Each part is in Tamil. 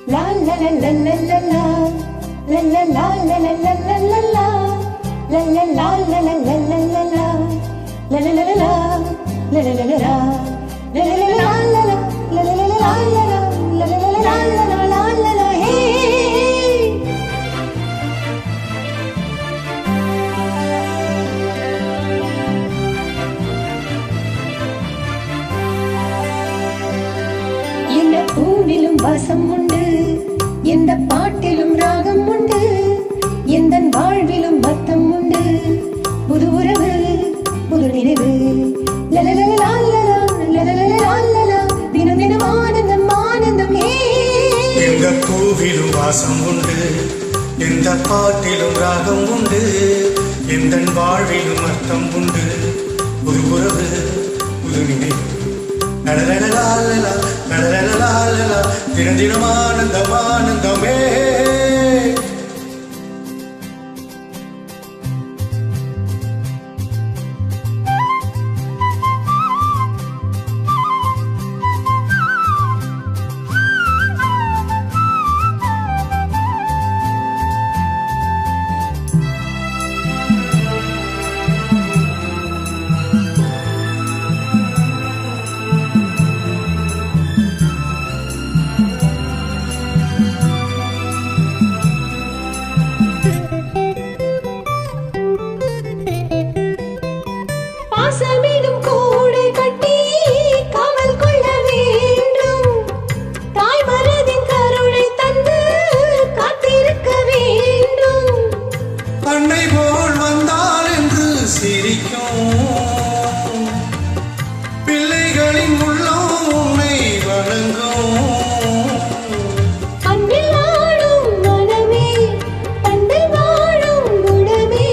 La la la la la la la. La la la la la la la la la. La la la la la la la la la. La la la la la. La la la la la. La la la la la la. La la la la la la. La la la la la la la la la. Hey. எந்த பூவிலும் வாசம் உண்டு, எந்த பாட்டிலும் ராகம் உண்டு, எந்த வாழ்விலும் அர்த்தம் உண்டு. புது உறவு, புது நினைவு. லலலலலா, லலலலலா, தினம் தினம் ஆனந்தம் ஆனந்தம். எந்த பூவிலும் வாசம் உண்டு, எந்த பாட்டிலும் ராகம் உண்டு, எந்த வாழ்விலும் அர்த்தம் உண்டு. புது உறவு, புது நினைவு. லலலலலா, லலலலலா, தினம் தினம் ஆனந்தம் ஆனந்தமே. பாசமிடும் கூடை கட்டி காவல் கொள்ள வேண்டும். தாய் மனதின் கருணை தந்து காத்திருக்க வேண்டும். அன்னை போல் வந்தால் என்று சிரிக்கும் பிள்ளைகளின் உள்ளம் உன்னை வணங்கும். அன்பில் ஆடும் மனமே, அன்பில் வாழும் குணமே,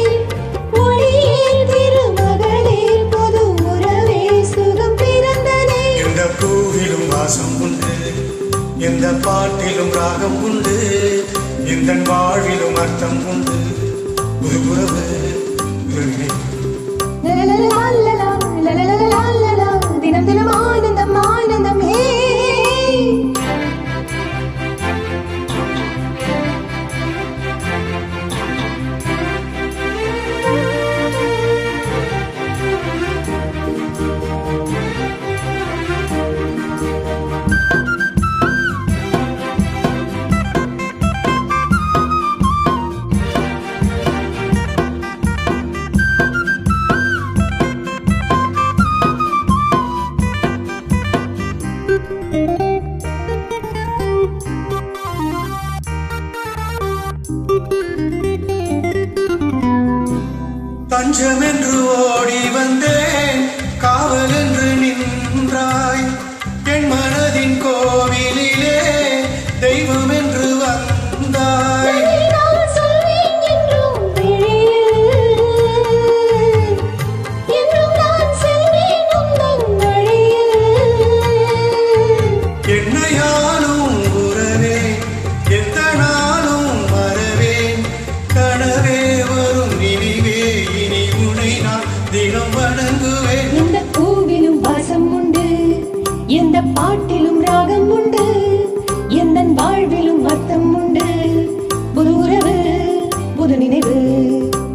ஒளியில் திருமகளே, பொது உறவே, சுகம் பிறந்ததே. எந்த பூவிலும் வாசம் உண்டு, எந்த பாட்டிலும் ராகம் உண்டு, எந்த வாழ்விலும் அர்த்தம் உண்டு. புது உறவு, புது நினைவு. லலலலலா, லலலலலா, தினம் தினம் ஆனந்தம் ஆனந்தம். ஹே. தஞ்சம் என்று ஓடி வந்தேன், காவல் என்று நின்றாய். என் மனதின் கோவிலிலே தெய்வம் என்று வந்தாய். நான் சொல்வேன் என்றும் பிழையில், என்றும் நான் செல்வேன் உந்தன் வழியில். என்னையாலும் உறவே, எந்த நாளும் மறவேன். கனவே வரும் நினைவே, இனி உனை நான் தினம் வணங்குவேன். எந்த பூவிலும் வாசம் உண்டு, எந்த பாட்டிலும் ராகம் உண்டு, எந்த வாழ்விலும் அர்த்தம் உண்டு. புது உறவு, புது நினைவு.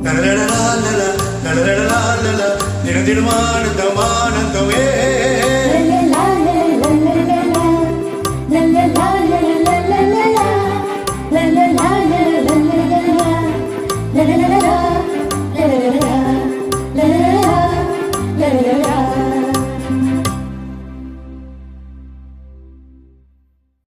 லலலலலா, லலலலலா, தினம் தினம் ஆனந்தம் ஆனந்தமே. லலலலலலலலலா, லலலலலலலலலா.